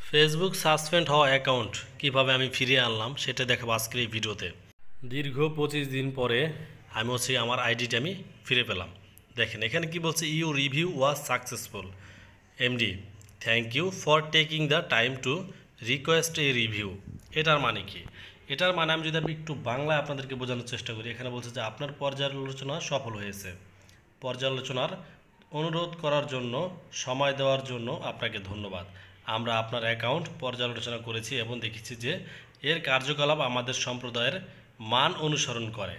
Facebook suspend হওয়া account কিভাবে আমি ফিরিয়ে আনলাম সেটা দেখাবো আজকের এই ভিডিওতে। দীর্ঘ 25 দিন পরে আমি আমার আইডিটা আমি ফিরে পেলাম। দেখেন এখানে কি বলছে, you review was successful MD, thank you for taking the time to request a review. এটার মানে কি? এটার মানে আমি যদি একটু বাংলায় আপনাদেরকে বোঝানোর চেষ্টা করি, এখানে বলছে যে আপনার পর্যালোচনা সফল হয়েছে। পর্যালোচনার অনুরোধ করার জন্য, সময় দেওয়ার জন্য আপনাকে ধন্যবাদ। আমরা আপনার অ্যাকাউন্ট পর্যালোচনা করেছি এবং দেখেছি যে এর কার্যকলাপ আমাদের সম্প্রদায়ের মান অনুসরণ করে।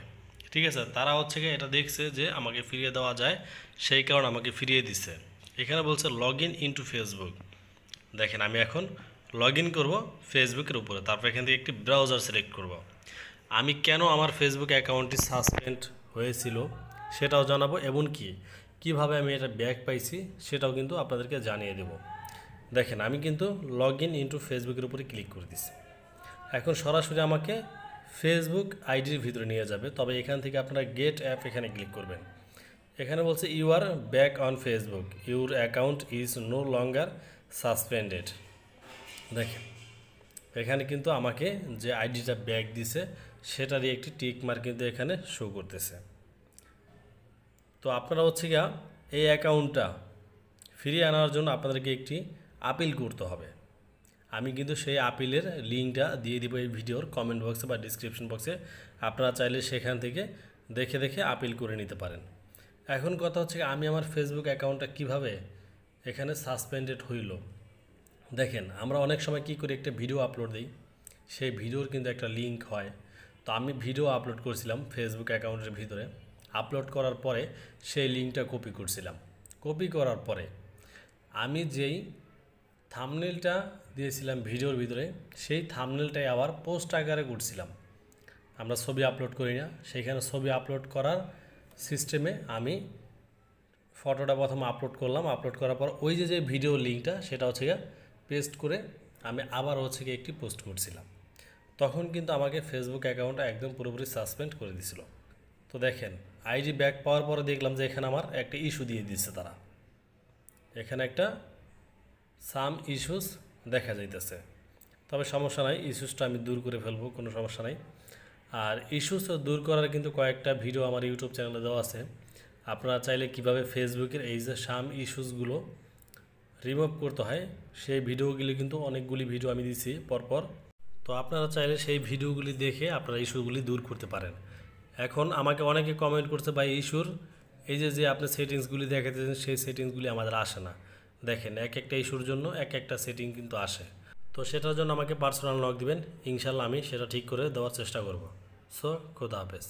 ঠিক আছে, তারা এটা দেখছে যে আমাকে ফিরিয়ে দেওয়া যায়, সেই কারণে আমাকে ফিরিয়ে দিছে। এখানে বলছে লগ ইন ইনটু ফেসবুক। দেখেন আমি এখন লগ ইন করবো ফেসবুকের উপরে, তারপর এখান থেকে একটি ব্রাউজার সিলেক্ট করব। আমি কেন আমার ফেসবুক অ্যাকাউন্টটি সাসপেন্ড হয়েছিল সেটাও জানাবো, এবং কীভাবে আমি এটা ব্যাক পাইছি সেটাও কিন্তু আপনাদেরকে জানিয়ে দেব। দেখেন আমি কিন্তু লগ ইন ইনটু ফেসবুকের উপরে ক্লিক করে দিছি। এখন সরাসরি আমাকে ফেসবুক আইডির ভিতরে নিয়ে যাবে, তবে এখান থেকে আপনারা গেট অ্যাপ এখানে ক্লিক করবেন। এখানে বলছে you are back on Facebook, your account is no longer suspended. দেখেন এখানে কিন্তু আমাকে যে আইডিটা ব্যাক দিছে সেটারই একটি টিক মার্ক কিন্তু এখানে শো করতেছে। তো আপনারা এই অ্যাকাউন্টটা ফিরিয়ে আনার জন্য আপনাদেরকে একটি আপিল করতে হবে। আমি কিন্তু সেই আপিলের লিঙ্কটা দিয়ে দিব এই ভিডিওর কমেন্ট বক্সে বা ডিসক্রিপশন বক্সে। আপনারা চাইলে সেখান থেকে দেখে দেখে আপিল করে নিতে পারেন। এখন কথা আমি আমার ফেসবুক অ্যাকাউন্টটা কিভাবে এখানে সাসপেন্ডেড হইল। দেখেন আমরা অনেক সময় কী করি, একটা ভিডিও আপলোড দিই, সেই ভিডিওর কিন্তু একটা লিঙ্ক হয়। তো আমি ভিডিও আপলোড করছিলাম ফেসবুক অ্যাকাউন্টের ভিতরে, আপলোড করার পরে সেই লিঙ্কটা কপি করছিলাম। কপি করার পরে আমি যেই থাম্বনেলটা দিয়েছিলাম ভিডিওর ভিতরে, সেই থাম্বনেলটাই আবার পোস্ট আকারে করছিলাম। আমরা ছবি আপলোড করি না, সেইখানে ছবি আপলোড করার সিস্টেমে আমি ফটোটা প্রথমে আপলোড করলাম। আপলোড করার পর ওই যে ভিডিও লিঙ্কটা সেটা পেস্ট করে আমি আবার একটি পোস্ট করছিলাম। তখন কিন্তু আমাকে ফেসবুক অ্যাকাউন্টটা একদম পুরোপুরি সাসপেন্ড করে দিয়েছিল। তো দেখেন আইডি ব্যাক পাওয়ার পরে দেখলাম যে এখানে আমার একটা ইস্যু দিয়ে দিচ্ছে তারা। এখানে একটা সাম ইস্যুস দেখা যাইতেছে, তবে সমস্যা নাই, ইস্যুসটা আমি দূর করে ফেলবো, কোনো সমস্যা নাই। আর ইস্যুস দূর করার কিন্তু কয়েকটা ভিডিও আমার ইউটিউব চ্যানেলে দেওয়া আছে। আপনারা চাইলে কিভাবে ফেসবুকের এই যে সাম ইস্যুসগুলো রিমুভ করতে হয় সেই ভিডিওগুলি কিন্তু অনেকগুলি ভিডিও আমি দিছি পরপর। তো আপনারা চাইলে সেই ভিডিওগুলি দেখে আপনারা ইস্যুগুলি দূর করতে পারেন। এখন আমাকে অনেকে কমেন্ট করছে ভাই ইস্যুর এই যে আপনি সেটিংসগুলি দেখাতেছেন সেই সেটিংসগুলি আমাদের আসে না। দেখেন এক একটা ইস্যুর জন্য এক একটা সেটিং কিন্তু আসে। তো সেটার জন্য আমাকে পার্সোনাল নক দিবেন, ইনশাল্লাহ আমি সেটা ঠিক করে দেওয়ার চেষ্টা করব। সো খোদা হাফেজ।